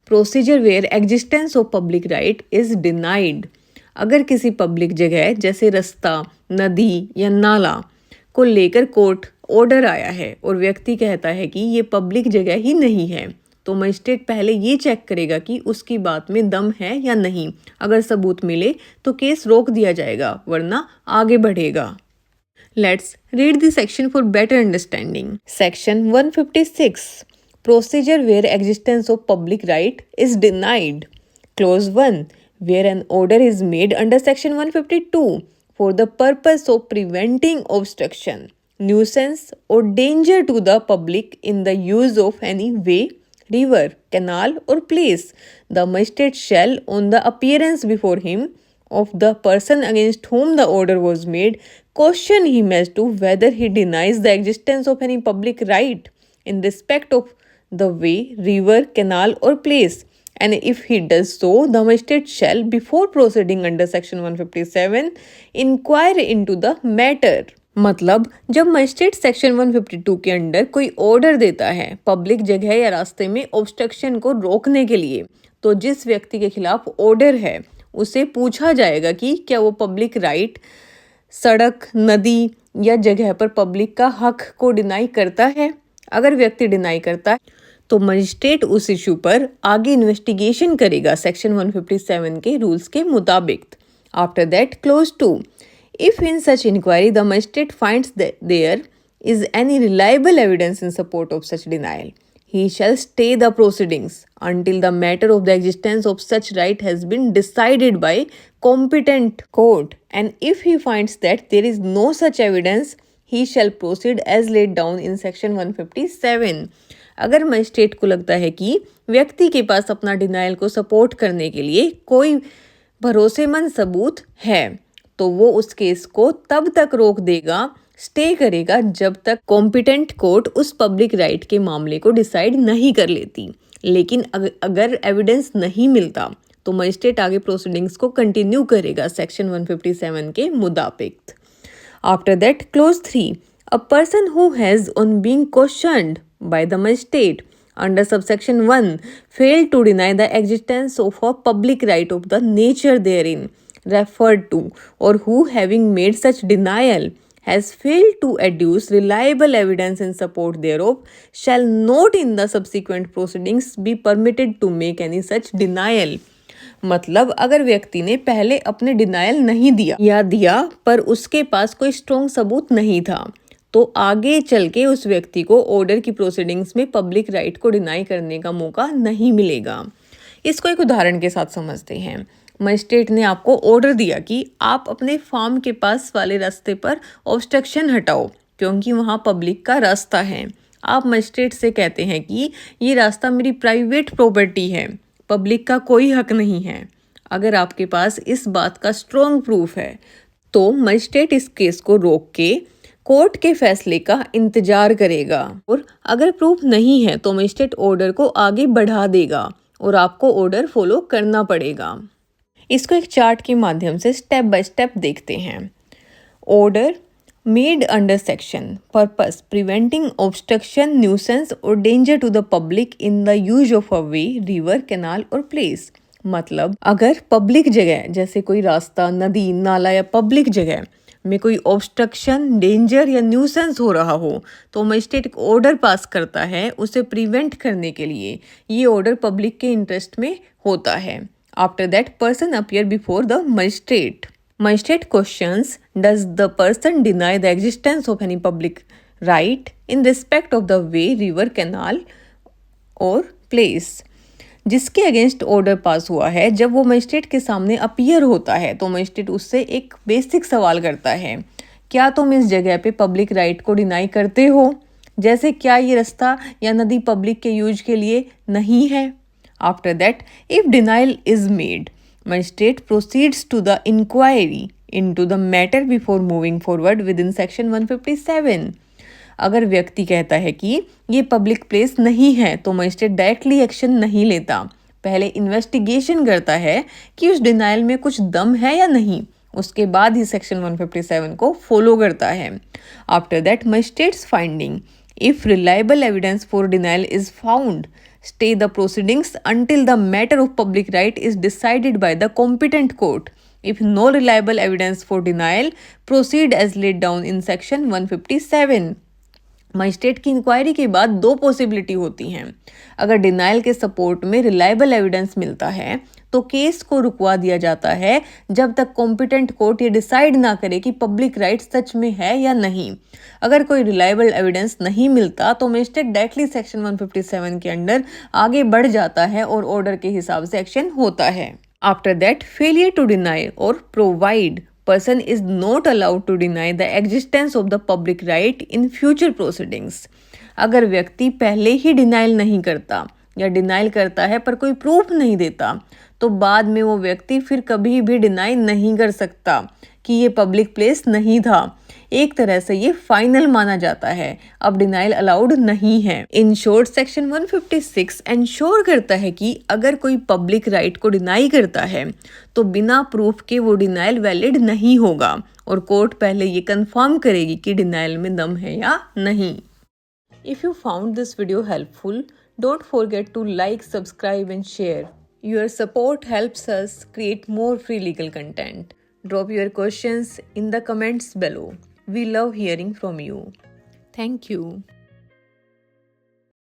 Procedure where existence of public right is denied. अगर किसी public जगह जैसे रास्ता, नदी या नाला को लेकर कोर्ट ऑर्डर आया है और व्यक्ति कहता है कि ये पब्लिक जगह ही नहीं है, तो मजिस्ट्रेट पहले ये चेक करेगा कि उसकी बात में दम है या नहीं। अगर सबूत मिले तो केस रोक दिया जाएगा, वरना आगे बढ़ेगा। Let's read the section for better understanding. Section 156 procedure where existence of public right is denied. Clause 1 where an order is made under section 152 for the purpose of preventing obstruction, nuisance or danger to the public in the use of any way, river, canal or place, the magistrate shall, on the appearance before him of the person against whom the order was made, question him as to whether he denies the existence of any public right in respect of the way, river, canal or place. And if he does so, the magistrate shall, before proceeding under section 157, inquire into the matter. मतलब जब magistrate section 152 के under कोई order देता है public जगह या रास्ते में ऑब्स्ट्रक्शन को रोकने के लिए, तो जिस व्यक्ति के खिलाफ ऑर्डर है उसे पूछा जाएगा कि क्या वो पब्लिक राइट, सड़क, नदी या जगह पर पब्लिक का हक को डिनाई करता है। अगर व्यक्ति डिनाई करता है तो मजिस्ट्रेट उस इशू पर आगे इन्वेस्टिगेशन करेगा सेक्शन 157 के रूल्स के मुताबिक। After that clause 2 if in such inquiry the magistrate finds there is any reliable evidence in support of such denial, he shall stay the proceedings until the matter of the existence of such right has been decided by competent court, and if he finds that there is no such evidence, he shall proceed as laid down in section 157. अगर magistrate को लगता है कि व्यक्ति के पास अपना denial को support करने के लिए कोई भरोसेमंद सबूत है, तो वो उस केस को तब तक रोक देगा, स्टे करेगा, जब तक कॉम्पिटेंट कोर्ट उस पब्लिक राइट के मामले को डिसाइड नहीं कर लेती। लेकिन अगर एविडेंस नहीं मिलता तो मजिस्ट्रेट आगे प्रोसीडिंग्स को कंटिन्यू करेगा सेक्शन 157 के मुताबिक। After that close 3 a person who has on being questioned by the magistrate under subsection 1 failed to deny the existence of a public right of the nature therein referred to, or who having made such denial has failed to adduce reliable evidence in support thereof, shall not in the subsequent proceedings be permitted to make any such denial. मतलब अगर व्यक्ति ने पहले अपने denial नहीं दिया या दिया पर उसके पास कोई स्ट्रॉन्ग सबूत नहीं था, तो आगे चल के उस व्यक्ति को ऑर्डर की प्रोसीडिंग्स में पब्लिक राइट को डिनाई करने का मौका नहीं मिलेगा। इसको एक उदाहरण के साथ समझते हैं। मजिस्ट्रेट ने आपको ऑर्डर दिया कि आप अपने फार्म के पास वाले रास्ते पर ऑब्स्ट्रक्शन हटाओ क्योंकि वहाँ पब्लिक का रास्ता है। आप मजिस्ट्रेट से कहते हैं कि ये रास्ता मेरी प्राइवेट प्रॉपर्टी है, पब्लिक का कोई हक नहीं है। अगर आपके पास इस बात का स्ट्रॉन्ग प्रूफ है तो मजिस्ट्रेट इस केस को रोक के कोर्ट के फैसले का इंतजार करेगा, और अगर प्रूफ नहीं है तो मजिस्ट्रेट ऑर्डर को आगे बढ़ा देगा और आपको ऑर्डर फॉलो करना पड़ेगा। इसको एक चार्ट के माध्यम से स्टेप बाय स्टेप देखते हैं। Order made under section purpose preventing obstruction, nuisance और danger to the public in the use of a way, river, canal और प्लेस। मतलब अगर पब्लिक जगह जैसे कोई रास्ता, नदी, नाला या पब्लिक जगह में कोई ऑब्स्ट्रक्शन, डेंजर या न्यूसेंस हो रहा हो तो मजिस्ट्रेट एक ऑर्डर पास करता है उसे प्रिवेंट करने के लिए। ये ऑर्डर पब्लिक के इंटरेस्ट में होता है। After that person appear before the magistrate. Magistrate questions does the person deny the existence of any public right in respect of the way, river, canal और प्लेस। जिसके अगेंस्ट ऑर्डर पास हुआ है, जब वो magistrate के सामने appear होता है तो मजिस्ट्रेट उससे एक बेसिक सवाल करता है, क्या तुम इस जगह पे पब्लिक राइट को डिनाई करते हो? जैसे क्या ये रास्ता या नदी पब्लिक के यूज के लिए नहीं है? After that if denial is made, magistrate proceeds to the inquiry into the matter before moving forward with in section 157। अगर व्यक्ति कहता है कि ये पब्लिक प्लेस नहीं है तो मजिस्ट्रेट डायरेक्टली एक्शन नहीं लेता, पहले इन्वेस्टिगेशन करता है कि उस डिनाइल में कुछ दम है या नहीं, उसके बाद ही सेक्शन 157 को फॉलो करता है। After that magistrates finding, if reliable evidence for denial is found, stay the proceedings until the matter of public right is decided by the competent court. If no reliable evidence for denial, proceed as laid down in section 157. Magistrate की inquiry के बाद दो possibility होती हैं। अगर denial के support में reliable evidence मिलता है तो केस को रुकवा दिया जाता है जब तक कॉम्पिटेंट कोर्ट ये डिसाइड ना करे कि पब्लिक राइट सच में है या नहीं। अगर कोई रिलायबल एविडेंस नहीं मिलता तो मजिस्ट्रेट डायरेक्टली सेक्शन 157 के अंडर आगे बढ़ जाता है और ऑर्डर के हिसाब से एक्शन होता है। After that failure to deny और provide person is not allowed to deny the existence of the public right in future proceedings. अगर व्यक्ति पहले ही डिनाइल नहीं करता या डिनाइल करता है पर कोई प्रूफ नहीं देता तो बाद में वो व्यक्ति फिर कभी भी डिनाई नहीं कर सकता कि ये पब्लिक प्लेस नहीं था। एक तरह से ये फाइनल माना जाता है, अब डिनाइल अलाउड नहीं है। इन शॉर्ट सेक्शन 156 एंश्योर करता है कि अगर कोई पब्लिक राइट को डिनाई करता है तो बिना प्रूफ के वो डिनाइल वैलिड नहीं होगा और कोर्ट पहले ये कंफर्म करेगी कि डिनाइल में दम है या नहीं। If you found this video helpful, don't forget to like, subscribe and share. Your support helps us create more free legal content. Drop your questions in the comments below. We love hearing from you. Thank you.